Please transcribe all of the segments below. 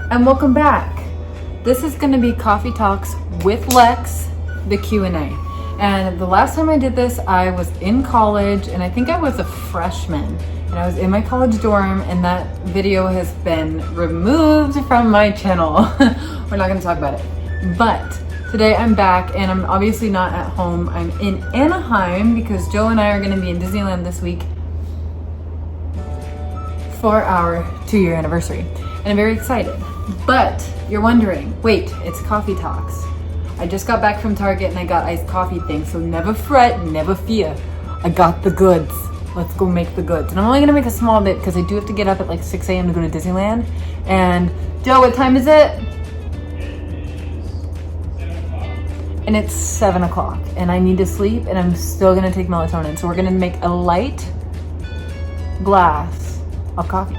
and welcome back. This is going to be Coffee Talks with Lex, the Q&A. And the last time I did this, I was in college, and I think I was a freshman, and I was in my college dorm, and that video has been removed from my channel. We're not going to talk about it. But today I'm back, and I'm obviously not at home. I'm in Anaheim because Joe and I are going to be in Disneyland this week for our 2-year anniversary. And I'm very excited. But you're wondering, wait, it's Coffee Talks. I just got back from Target and I got iced coffee things, so never fret, never fear. I got the goods. Let's go make the goods. And I'm only gonna make a small bit because I do have to get up at like 6 a.m. to go to Disneyland. And Joe, what time is it? And it's 7 o'clock and I need to sleep, and I'm still gonna take melatonin. So we're gonna make a light glass of coffee.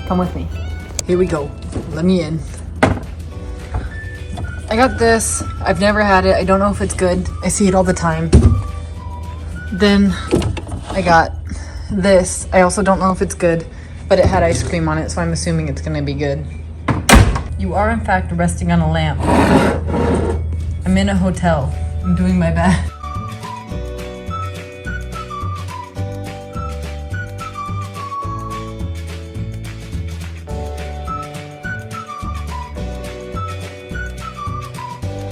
Come with me. Here we go. Let me in. I got this. I've never had it. I don't know if it's good. I see it all the time. Then I got this. I also don't know if it's good, but it had ice cream on it, so I'm assuming it's gonna be good. You are in fact resting on a lamp. I'm in a hotel. I'm doing my best.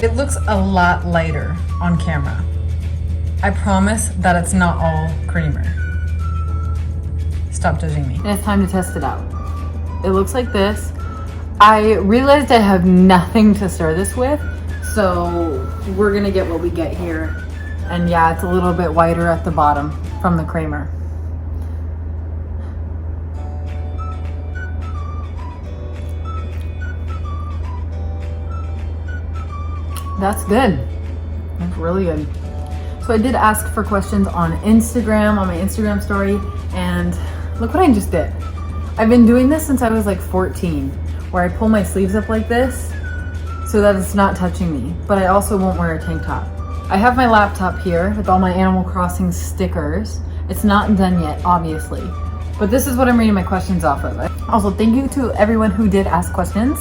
It looks a lot lighter on camera. I promise that it's not all creamer. Stop judging me. And it's time to test it out. It looks like this. I realized I have nothing to stir this with, so we're gonna get what we get here. And yeah, it's a little bit whiter at the bottom from the creamer. That's good. That's really good. So I did ask for questions on Instagram, on my Instagram story, and look what I just did. I've been doing this since I was like 14, where I pull my sleeves up like this so that it's not touching me, but I also won't wear a tank top. I have my laptop here with all my Animal Crossing stickers. It's not done yet, obviously, but this is what I'm reading my questions off of. Also, thank you to everyone who did ask questions.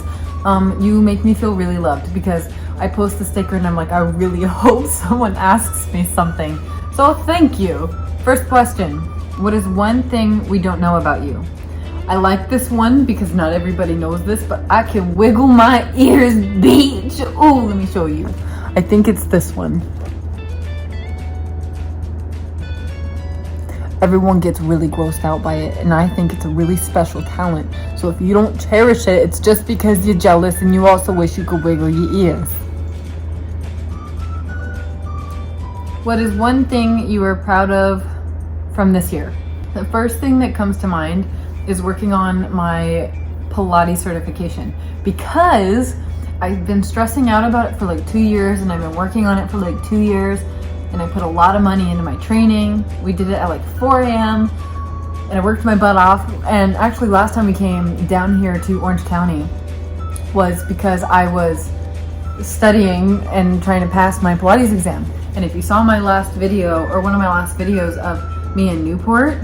You make me feel really loved because I post the sticker and I'm like, I really hope someone asks me something. So thank you. First question, what is one thing we don't know about you? I like this one because not everybody knows this, but I can wiggle my ears, beach. Oh, let me show you. I think it's this one. Everyone gets really grossed out by it, and I think it's a really special talent. So if you don't cherish it, it's just because you're jealous and you also wish you could wiggle your ears. What is one thing you are proud of from this year? The first thing that comes to mind is working on my Pilates certification, because I've been stressing out about it for like 2 years, and I've been working on it for like 2 years, and I put a lot of money into my training. We did it at like 4 a.m. and I worked my butt off. And actually last time we came down here to Orange County was because I was studying and trying to pass my Pilates exam. And if you saw my last video, or one of my last videos of me in Newport,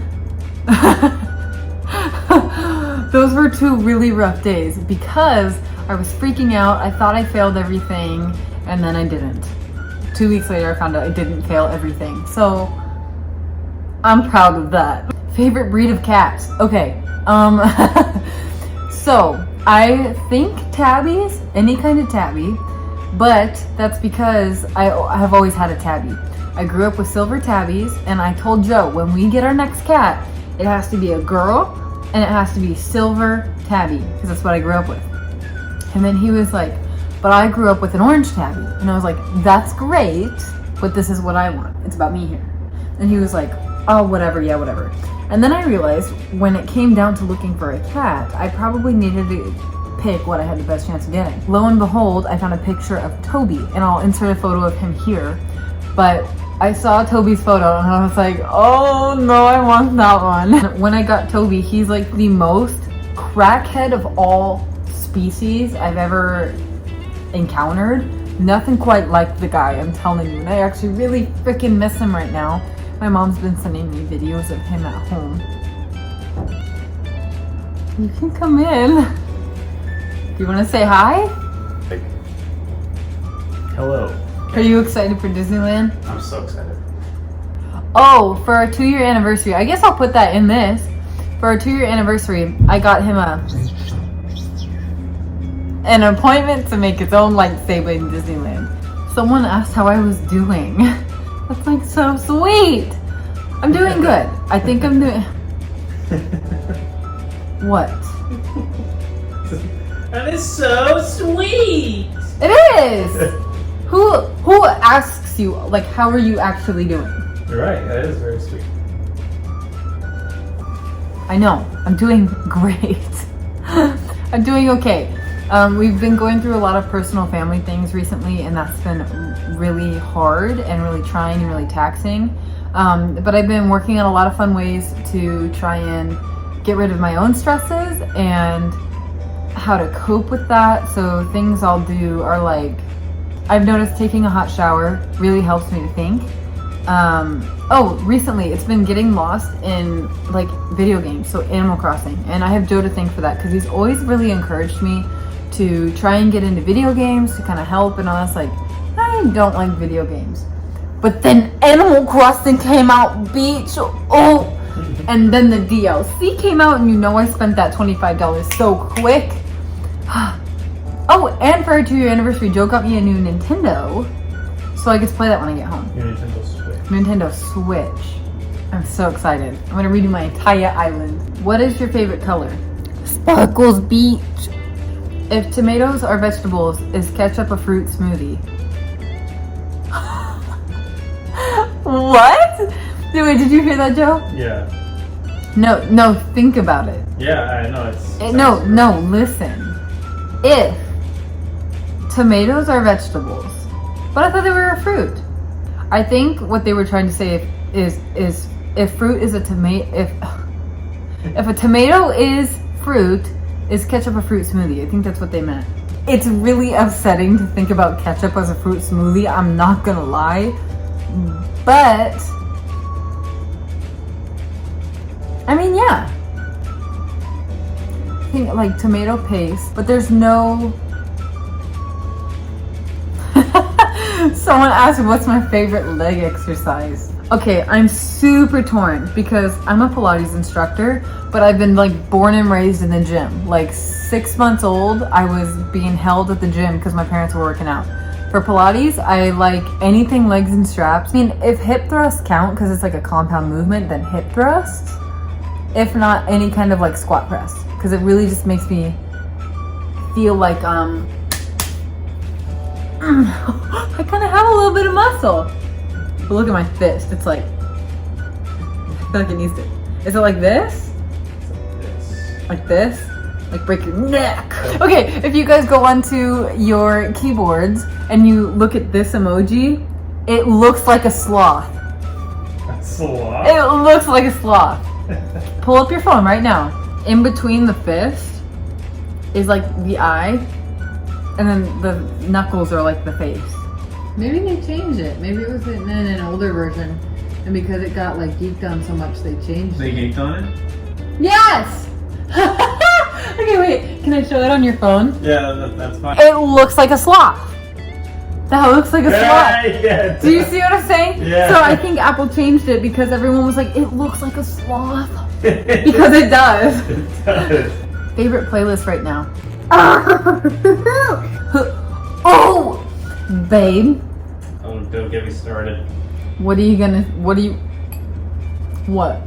those were 2 really rough days because I was freaking out. I thought I failed everything, and then I didn't. 2 weeks later, I found out I didn't fail everything. So I'm proud of that. Favorite breed of cat? Okay. So I think tabbies, any kind of tabby, but that's because I have always had a tabby. I grew up with silver tabbies, and I told Joe, when we get our next cat, it has to be a girl and it has to be silver tabby, because that's what I grew up with. And then he was like, but I grew up with an orange tabby. And I was like, that's great, but this is what I want. It's about me here. And he was like, oh, whatever, yeah, whatever. And then I realized when it came down to looking for a cat, I probably needed to pick what I had the best chance of getting. Lo and behold, I found a picture of Toby, and I'll insert a photo of him here. But I saw Toby's photo and I was like, oh no, I want that one. When I got Toby, he's like the most crackhead of all species I've ever encountered. Nothing quite like the guy, I'm telling you. And I actually really freaking miss him right now. My mom's been sending me videos of him at home. You can come in. Do you want to say hi? Like, hello. Are you excited for Disneyland? I'm so excited. Oh, for our 2-year anniversary. I guess I'll put that in this. For our 2-year anniversary, I got him an appointment to make his own lightsaber in Disneyland. Someone asked how I was doing. That's like so sweet. I'm doing good. I think I'm doing... What? That is so sweet. It is! Who asks you, like, how are you actually doing? You're right. That is very sweet. I know. I'm doing great. I'm doing okay. We've been going through a lot of personal family things recently, and that's been really hard and really trying and really taxing. But I've been working on a lot of fun ways to try and get rid of my own stresses and how to cope with that. So things I'll do are like, I've noticed taking a hot shower really helps me to think. Recently it's been getting lost in like video games, so Animal Crossing, and I have Joe to thank for that because he's always really encouraged me to try and get into video games to kind of help, and I was like, I don't like video games. But then Animal Crossing came out, beach. And then the DLC came out, and you know I spent that $25 so quick. And for our 2-year anniversary, Joe got me a new Nintendo, so I get to play that when I get home. Your Nintendo Switch. Nintendo Switch. I'm so excited. I'm gonna redo my entire island. What is your favorite color? Sparkles Beach. If tomatoes are vegetables, is ketchup a fruit smoothie? What? Wait, did you hear that, Joe? Yeah. No, think about it. Yeah, I know. No, listen. If tomatoes are vegetables, but I thought they were a fruit. I think what they were trying to say is if fruit is a tomato, if a tomato is fruit, is ketchup a fruit smoothie? I think that's what they meant. It's really upsetting to think about ketchup as a fruit smoothie, I'm not gonna lie. But I mean, yeah. I think like tomato paste, but there's no... Someone asked what's my favorite leg exercise. Okay, I'm super torn because I'm a Pilates instructor, but I've been like born and raised in the gym. Like 6 months old, I was being held at the gym because my parents were working out. For Pilates, I like anything legs and straps. I mean, if hip thrusts count because it's like a compound movement, then hip thrusts. If not, any kind of like squat press, because it really just makes me feel like I kind of have a little bit of muscle. But look at my fist. It's like, I feel like it needs to. Is it like this? Like this? Like break your neck. Okay, if you guys go onto your keyboards and you look at this emoji, it looks like a sloth. A sloth? It looks like a sloth. Pull up your phone right now. In between the fist is like the eye, and then the knuckles are like the face. Maybe they changed it. Maybe it was in an older version, and because it got like geeked on so much, they changed They it. geeked on it? Yes! Okay, wait. Can I show it on your phone? Yeah, that's fine. It looks like a sloth. That looks like a sloth. Yeah, Do you see what I'm saying? Yeah. So I think Apple changed it because everyone was like, it looks like a sloth. Because it does. It does. Favorite playlist right now? Oh! Babe, Oh, don't get me started. what?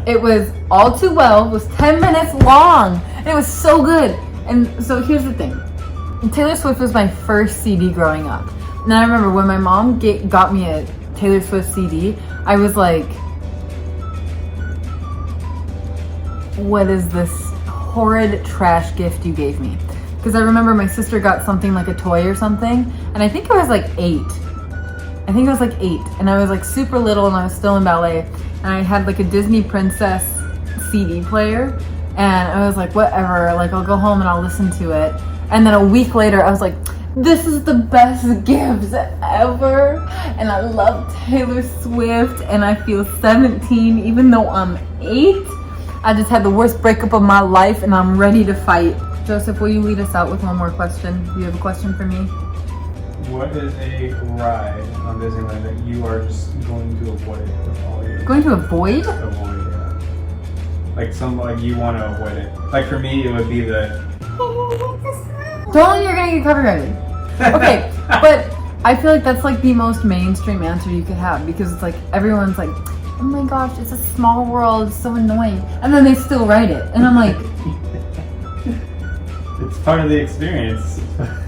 It was All Too Well, was 10 minutes long. And it was so good. And so here's the thing. Taylor Swift was my first CD growing up. And I remember when my mom got me a Taylor Swift CD, I was like, what is this horrid trash gift you gave me? Because I remember my sister got something like a toy or something, and I think I was like 8. And I was like super little, and I was still in ballet, and I had like a Disney Princess CD player, and I was like, whatever, like I'll go home and I'll listen to it. And then a week later, I was like, this is the best gift ever, and I love Taylor Swift, and I feel 17 even though I'm 8. I just had the worst breakup of my life and I'm ready to fight. Joseph, will you lead us out with one more question? Do you have a question for me? What is a ride on Disneyland that you are just going to avoid with all your Going to avoid? avoid? Yeah. Like you want to avoid it. Like for me, it would be the. Don't, you're gonna get copyrighted. Okay, but I feel like that's like the most mainstream answer you could have because it's like everyone's like, oh my gosh, it's a small world, it's so annoying. And then they still write it. And I'm like, It's part of the experience.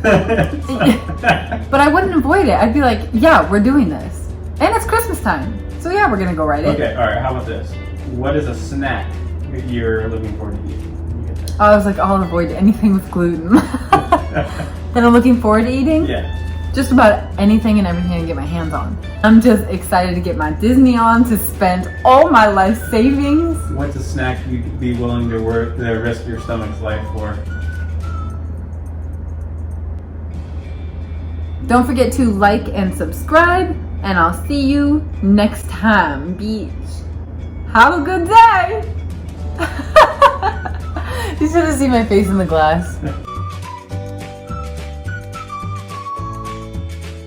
but I wouldn't avoid it. I'd be like, yeah, we're doing this. And it's Christmas time. So yeah, we're gonna go write it. Okay, alright, how about this? What is a snack that you're looking forward to eating when you get there? I was like, I'll avoid anything with gluten. That I'm looking forward to eating? Yeah. Just about anything and everything I can get my hands on. I'm just excited to get my Disney on, to spend all my life savings. What's a snack you'd be willing to risk your stomach's life for? Don't forget to like and subscribe, and I'll see you next time, beach. Have a good day! You should have seen my face in the glass.